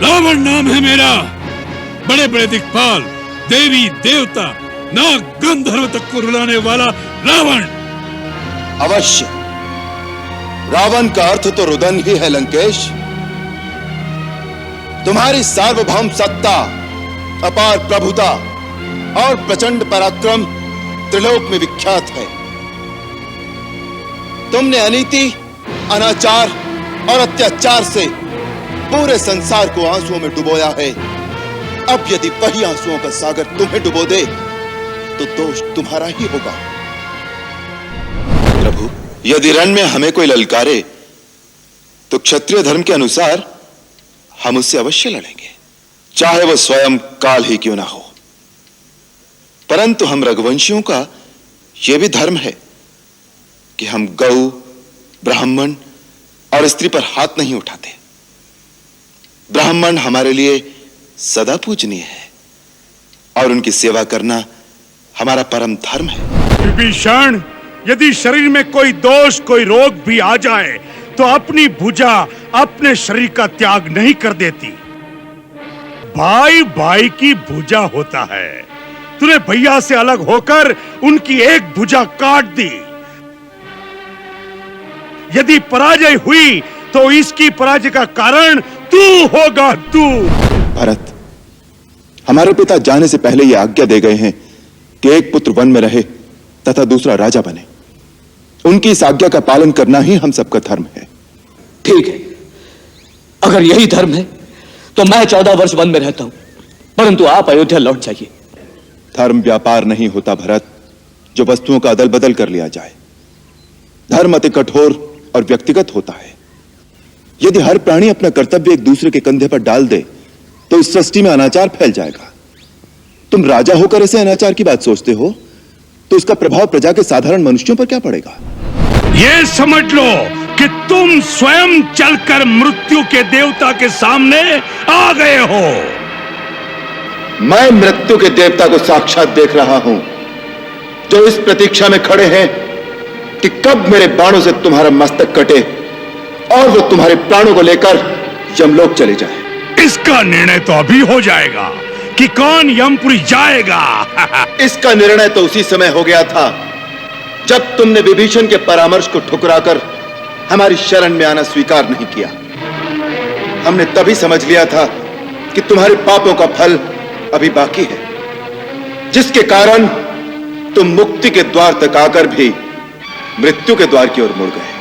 रावण नाम है मेरा। बड़े बड़े दिक्पाल, देवी देवता, नाग गंधर्व तक को रुलाने वाला रावण। अवश्य, रावण का अर्थ तो रुदन ही है लंकेश। तुम्हारी सार्वभौम सत्ता, अपार प्रभुता और प्रचंड पराक्रम त्रिलोक में विख्यात है। तुमने अनीति, अनाचार और अत्याचार से पूरे संसार को आंसुओं में डुबोया है। अब यदि वही आंसुओं का सागर तुम्हें डुबो दे तो दोष तुम्हारा ही होगा। प्रभु, यदि रण में हमें कोई ललकारे तो क्षत्रिय धर्म के अनुसार हम उससे अवश्य लड़ेंगे, चाहे वह स्वयं काल ही क्यों ना हो। परंतु हम रघुवंशियों का यह भी धर्म है कि हम गौ, ब्राह्मण और स्त्री पर हाथ नहीं उठाते। ब्राह्मण हमारे लिए सदा पूजनीय है और उनकी सेवा करना हमारा परम धर्म है। विभीषण, यदि शरीर में कोई दोष, कोई रोग भी आ जाए तो अपनी भुजा अपने शरीर का त्याग नहीं कर देती। भाई भाई की भुजा होता है। तूने भैया से अलग होकर उनकी एक भुजा काट दी। यदि पराजय हुई तो इसकी पराजय का कारण तू होगा, तू। भरत, हमारे पिता जाने से पहले यह आज्ञा दे गए हैं कि एक पुत्र वन में रहे तथा दूसरा राजा बने। उनकी इस आज्ञा का पालन करना ही हम सबका धर्म है। ठीक है, अगर यही धर्म है तो मैं 14 वर्ष वन में रहता हूं, परंतु आप अयोध्या लौट जाइए। धर्म व्यापार नहीं होता भरत, जो वस्तुओं का अदल बदल कर लिया जाए। धर्म अति कठोर और व्यक्तिगत होता है। यदि हर प्राणी अपना कर्तव्य एक दूसरे के कंधे पर डाल दे तो इस सृष्टि में अनाचार फैल जाएगा। तुम राजा होकर ऐसे अनाचार की बात सोचते हो तो इसका प्रभाव प्रजा के साधारण मनुष्यों पर क्या पड़ेगा? ये समझ लो कि तुम स्वयं चलकर मृत्यु के देवता के सामने आ गए हो। मैं मृत्यु के देवता को साक्षात देख रहा हूं, जो इस प्रतीक्षा में खड़े हैं कि कब मेरे बाणों से तुम्हारा मस्तक कटे और वो तुम्हारे प्राणों को लेकर यमलोक चले जाए। इसका निर्णय तो अभी हो जाएगा कि कौन यमपुरी जाएगा। इसका निर्णय तो उसी समय हो गया था जब तुमने विभीषण के परामर्श को ठुकराकर हमारी शरण में आना स्वीकार नहीं किया। हमने तभी समझ लिया था कि तुम्हारे पापों का फल अभी बाकी है, जिसके कारण तुम मुक्ति के द्वार तक आकर भी मृत्यु के द्वार की ओर मुड़ गए।